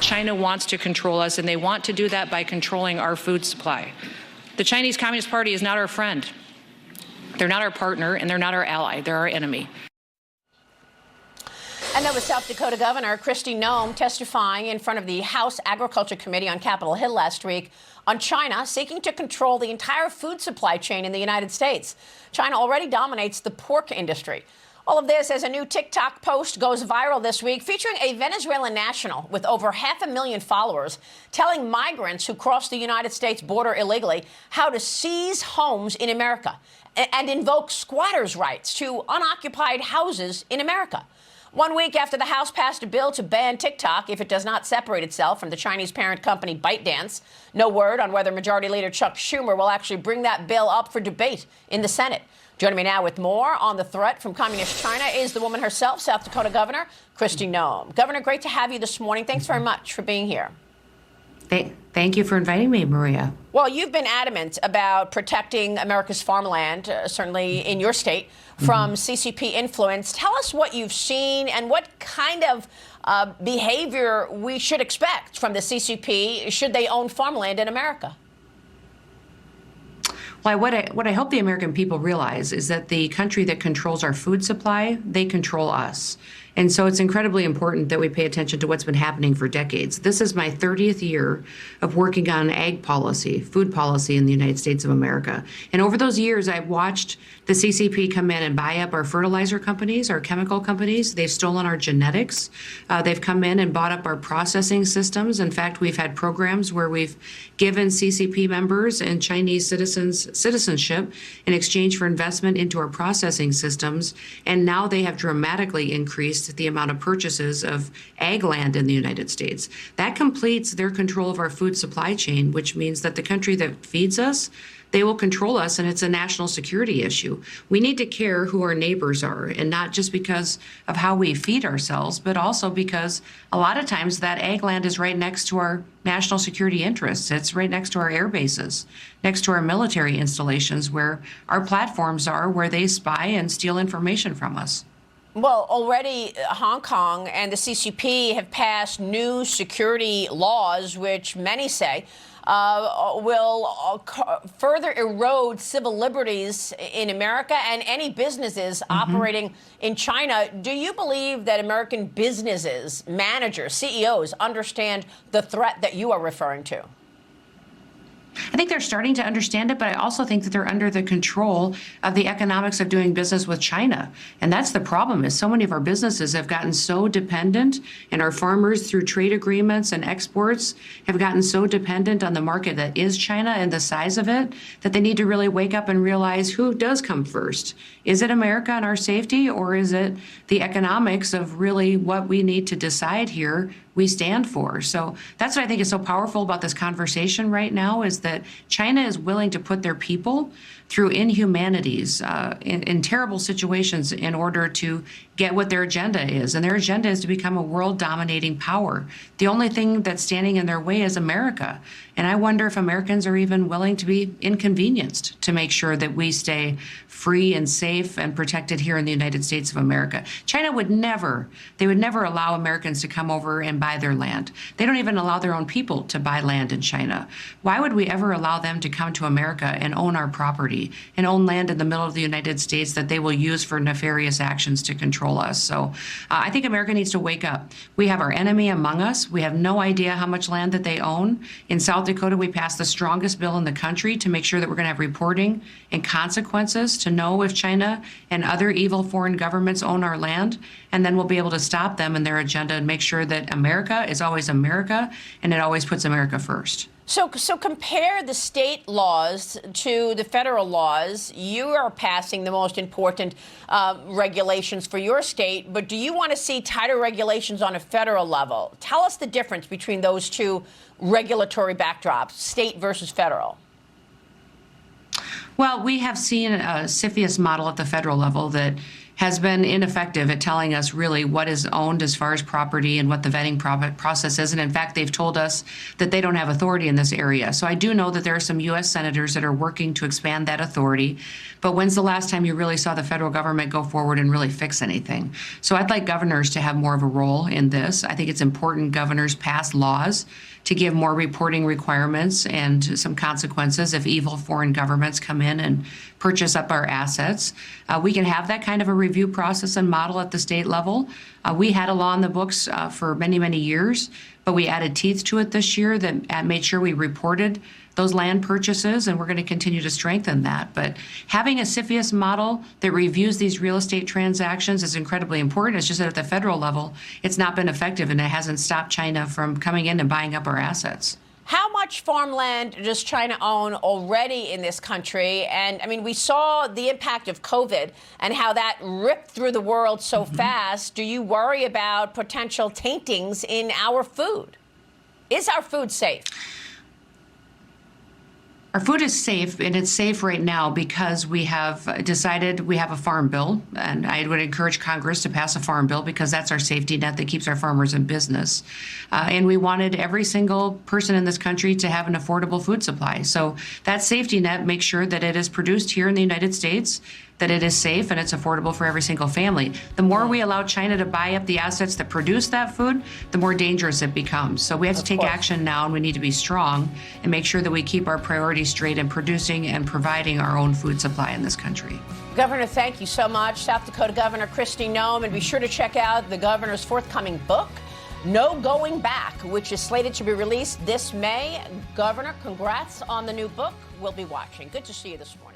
China wants to control us, and they want to do that by controlling our food supply. The Chinese Communist Party is not our friend. They're not our partner, and they're not our ally. They're our enemy. And that was South Dakota Governor Kristi Noem testifying in front of the House Agriculture Committee on Capitol Hill last week on China seeking to control the entire food supply chain in the United States. China already dominates the pork industry. All of this as a new TikTok post goes viral this week featuring a Venezuelan national with over 500,000 followers telling migrants who cross the United States border illegally how to seize homes in America and invoke squatters' rights to unoccupied houses in America. 1 week after the House passed a bill to ban TikTok if it does not separate itself from the Chinese parent company ByteDance, no word on whether Majority Leader Chuck Schumer will actually bring that bill up for debate in the Senate. Joining me now with more on the threat from communist China is the woman herself, South Dakota Governor Kristi Noem. Governor, great to have you this morning. Thanks very much for being here. Thank you for inviting me, Maria. Well, you've been adamant about protecting America's farmland, certainly in your state, from CCP influence. Tell us what you've seen and what kind of behavior we should expect from the CCP should they own farmland in America. Well, what I hope the American people realize is that the country that controls our food supply, they control us. And so it's incredibly important that we pay attention to what's been happening for decades. This is my 30th year of working on ag policy, food policy in the United States of America. And over those years, I've watched the CCP come in and buy up our fertilizer companies, our chemical companies. They've stolen our genetics. They've come in and bought up our processing systems. In fact, we've had programs where we've given CCP members and Chinese citizens citizenship in exchange for investment into our processing systems. And now they have dramatically increased the amount of purchases of ag land in the United States. That completes their control of our food supply chain, which means that the country that feeds us, they will control us, and it's a national security issue. We need to care who our neighbors are, and not just because of how we feed ourselves, but also because a lot of times that ag land is right next to our national security interests. It's right next to our air bases, next to our military installations, where our platforms are, where they spy and steal information from us. Well, already Hong Kong and the CCP have passed new security laws, which many say will further erode civil liberties in America and any businesses operating in China. Do you believe that American businesses, managers, CEOs understand the threat that you are referring to? I think they're starting to understand it, but I also think that they're under the control of the economics of doing business with China. And that's the problem, is so many of our businesses have gotten so dependent, and our farmers through trade agreements and exports have gotten so dependent on the market that is China and the size of it, that they need to really wake up and realize who does come first. Is it America and our safety, or is it the economics of really what we need to decide here we stand for? So that's what I think is so powerful about this conversation right now, is that China is willing to put their people through inhumanities, in terrible situations in order to get what their agenda is. And their agenda is to become a world dominating power. The only thing that's standing in their way is America. And I wonder if Americans are even willing to be inconvenienced to make sure that we stay free and safe and protected here in the United States of America. China would never allow Americans to come over and buy their land. They don't even allow their own people to buy land in China. Why would we ever allow them to come to America and own our property and own land in the middle of the United States that they will use for nefarious actions to control us? So I think America needs to wake up. We have our enemy among us. We have no idea how much land that they own. In South Dakota, we passed the strongest bill in the country to make sure that we're going to have reporting and consequences to know if China and other evil foreign governments own our land, and then we'll be able to stop them in their agenda and make sure that America is always America, and it always puts America first. So compare the state laws to the federal laws. You are passing the most important regulations for your state, but do you want to see tighter regulations on a federal level? Tell us the difference between those two regulatory backdrops, state versus federal. Well, we have seen a CFIUS model at the federal level that has been ineffective at telling us really what is owned as far as property and what the vetting process is. And in fact, they've told us that they don't have authority in this area. So I do know that there are some U.S. senators that are working to expand that authority. But when's the last time you really saw the federal government go forward and really fix anything? So I'd like governors to have more of a role in this. I think it's important governors pass laws to give more reporting requirements and some consequences if evil foreign governments come in and purchase up our assets. We can have that kind of a review process and model at the state level. We had a law in the books for many, many years, but we added teeth to it this year that made sure we reported those land purchases, and we're going to continue to strengthen that. But having a CFIUS model that reviews these real estate transactions is incredibly important. It's just that at the federal level, it's not been effective, and it hasn't stopped China from coming in and buying up our assets. How much farmland does China own already in this country? And I mean, we saw the impact of COVID and how that ripped through the world so fast. Do you worry about potential taintings in our food? Is our food safe? Our food is safe, and it's safe right now because we have decided we have a farm bill, and I would encourage Congress to pass a farm bill because that's our safety net that keeps our farmers in business. And we wanted every single person in this country to have an affordable food supply. So that safety net makes sure that it is produced here in the United States, that it is safe and it's affordable for every single family. The more we allow China to buy up the assets that produce that food, the more dangerous it becomes. So we have to take action now, and we need to be strong and make sure that we keep our priorities straight in producing and providing our own food supply in this country. Governor, thank you so much. South Dakota Governor Kristi Noem, and be sure to check out the governor's forthcoming book, No Going Back, which is slated to be released this May. Governor, congrats on the new book. We'll be watching. Good to see you this morning.